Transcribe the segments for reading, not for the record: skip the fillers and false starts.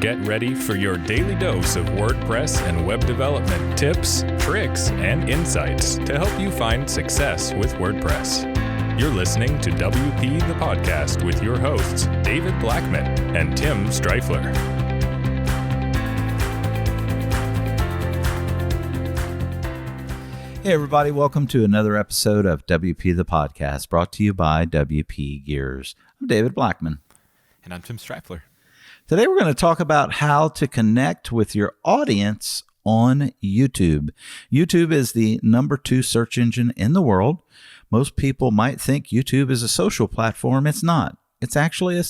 Get ready for your daily dose of WordPress and web development tips, tricks, and insights to help you find success with WordPress. You're listening to WP the Podcast with your hosts, David Blackman and Tim Streifler. Hey everybody, welcome to another episode of WP the Podcast, brought to you by WP Gears. I'm David Blackman. And I'm Tim Streifler. Today we're going to talk about how to connect with your audience on YouTube. YouTube is the number 2 search engine in the world. Most people might think YouTube is a social platform. It's not. It's actually a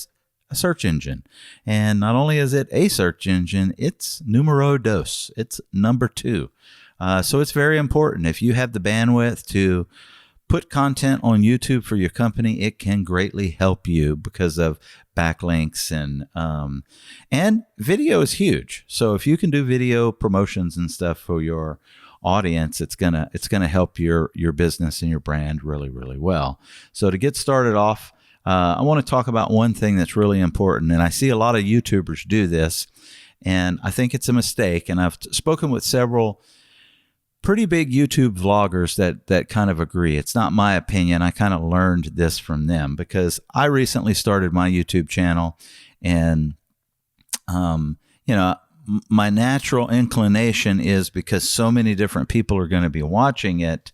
search engine. And not only is it a search engine, it's numero dos. It's number 2. So it's very important. If you have the bandwidth to put content on YouTube for your company, it can greatly help you because of backlinks and video is huge. So if you can do video promotions and stuff for your audience, it's gonna help your business and your brand really, really well. So to get started off, I want to talk about one thing that's really important, and I see a lot of YouTubers do this, and I think it's a mistake. And I've spoken with several pretty big YouTube vloggers that kind of agree. It's not my opinion. I kind of learned this from them because I recently started my YouTube channel, and my natural inclination is, because so many different people are going to be watching it,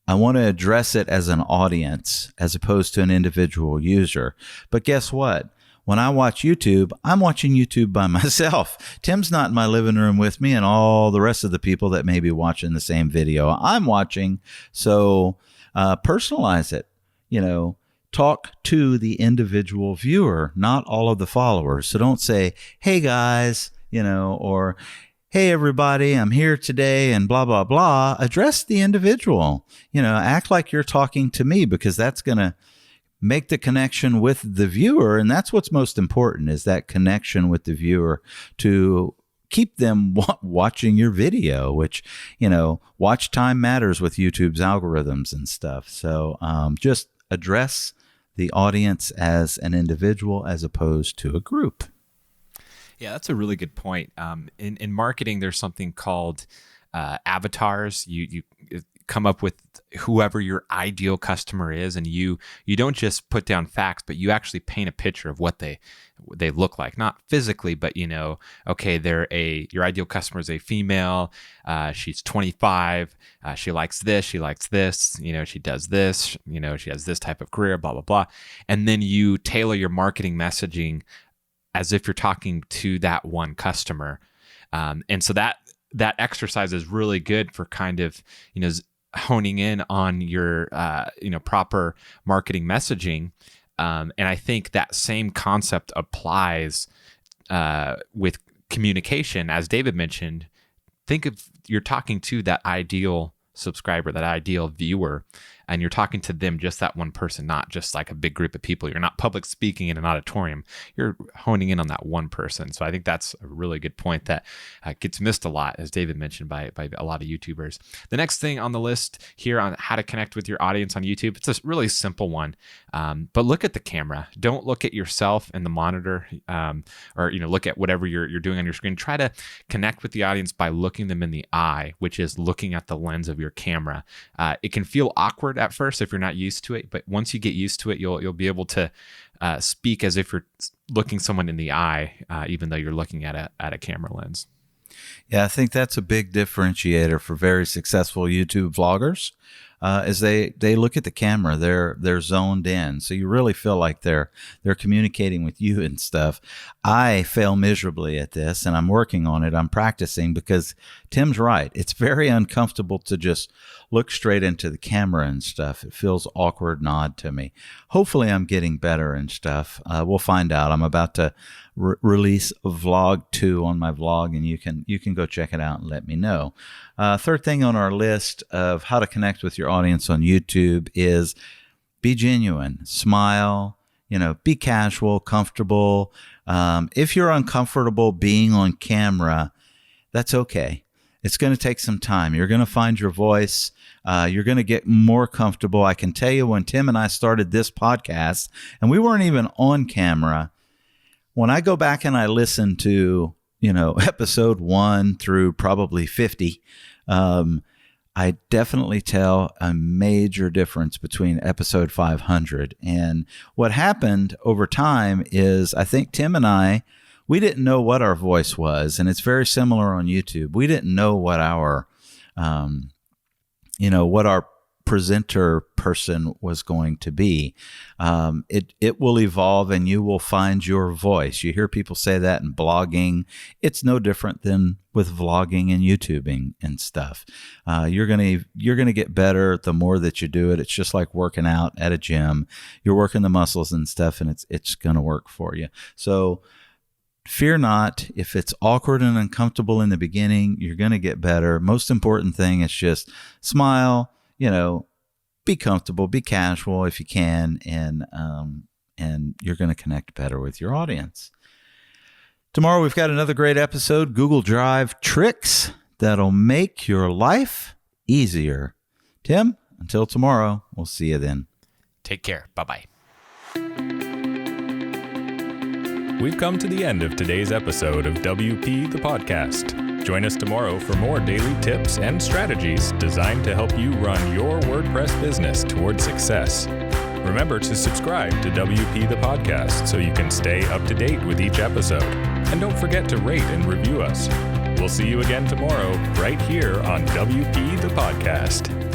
I want to address it as an audience as opposed to an individual user. But guess what? When I watch YouTube, I'm watching YouTube by myself. Tim's not in my living room with me and all the rest of the people that may be watching the same video I'm watching. So personalize it. Talk to the individual viewer, not all of the followers. So don't say, hey guys, or hey everybody, I'm here today and blah, blah, blah. Address the individual. Act like you're talking to me, because that's going to make the connection with the viewer. And that's what's most important, is that connection with the viewer to keep them watching your video, which, watch time matters with YouTube's algorithms and stuff. So just address the audience as an individual as opposed to a group. Yeah, that's a really good point. In marketing, there's something called avatars. You come up with whoever your ideal customer is, and you don't just put down facts, but you actually paint a picture of what they look like, not physically, but okay, your ideal customer is a female, she's 25, she likes this, she does this, she has this type of career, blah blah blah, and then you tailor your marketing messaging as if you're talking to that one customer, and so that exercise is really good for kind of honing in on your proper marketing messaging, and I think that same concept applies with communication. As David mentioned, think of you're talking to that ideal subscriber, that ideal viewer, and you're talking to them, just that one person, not just like a big group of people. You're not public speaking in an auditorium. You're honing in on that one person. So I think that's a really good point that gets missed a lot, as David mentioned, by a lot of YouTubers. The next thing on the list here on how to connect with your audience on YouTube, it's a really simple one, but look at the camera. Don't look at yourself and the monitor, or look at whatever you're doing on your screen. Try to connect with the audience by looking them in the eye, which is looking at the lens of your camera. It can feel awkward at first if you're not used to it, but once you get used to it, you'll be able to speak as if you're looking someone in the eye, even though you're looking at a camera lens. Yeah, I think that's a big differentiator for very successful YouTube vloggers. Is they look at the camera, they're zoned in, so you really feel like they're communicating with you and stuff. I fail miserably at this, and I'm working on it. I'm practicing, because Tim's right. It's very uncomfortable to just look straight into the camera and stuff. It feels awkward and odd to me. Hopefully I'm getting better and stuff. We'll find out. I'm about to release vlog 2 on my vlog, and you can go check it out and let me know. Third thing on our list of how to connect with your audience on YouTube is be genuine, smile, be casual, comfortable. If you're uncomfortable being on camera, that's okay. It's going to take some time. You're going to find your voice. You're going to get more comfortable. I can tell you, when Tim and I started this podcast and we weren't even on camera, when I go back and I listen to, episode 1 through probably 50, I definitely tell a major difference between episode 500. And what happened over time is I think Tim and I, we didn't know what our voice was. And it's very similar on YouTube. We didn't know what our, what our presenter person was going to be. It will evolve and you will find your voice. You hear people say that in blogging. It's no different than with vlogging and YouTubing and stuff. You're gonna get better the more that you do it. It's just like working out at a gym. You're working the muscles and stuff, and it's gonna work for you. So fear not. If it's awkward and uncomfortable in the beginning, you're gonna get better. Most important thing is just smile. Be comfortable, be casual if you can, and you're going to connect better with your audience. Tomorrow, we've got another great episode, Google Drive tricks that'll make your life easier. Tim, until tomorrow, we'll see you then. Take care. Bye-bye. We've come to the end of today's episode of WP the Podcast. Join us tomorrow for more daily tips and strategies designed to help you run your WordPress business toward success. Remember to subscribe to WP the Podcast so you can stay up to date with each episode. And don't forget to rate and review us. We'll see you again tomorrow right here on WP the Podcast.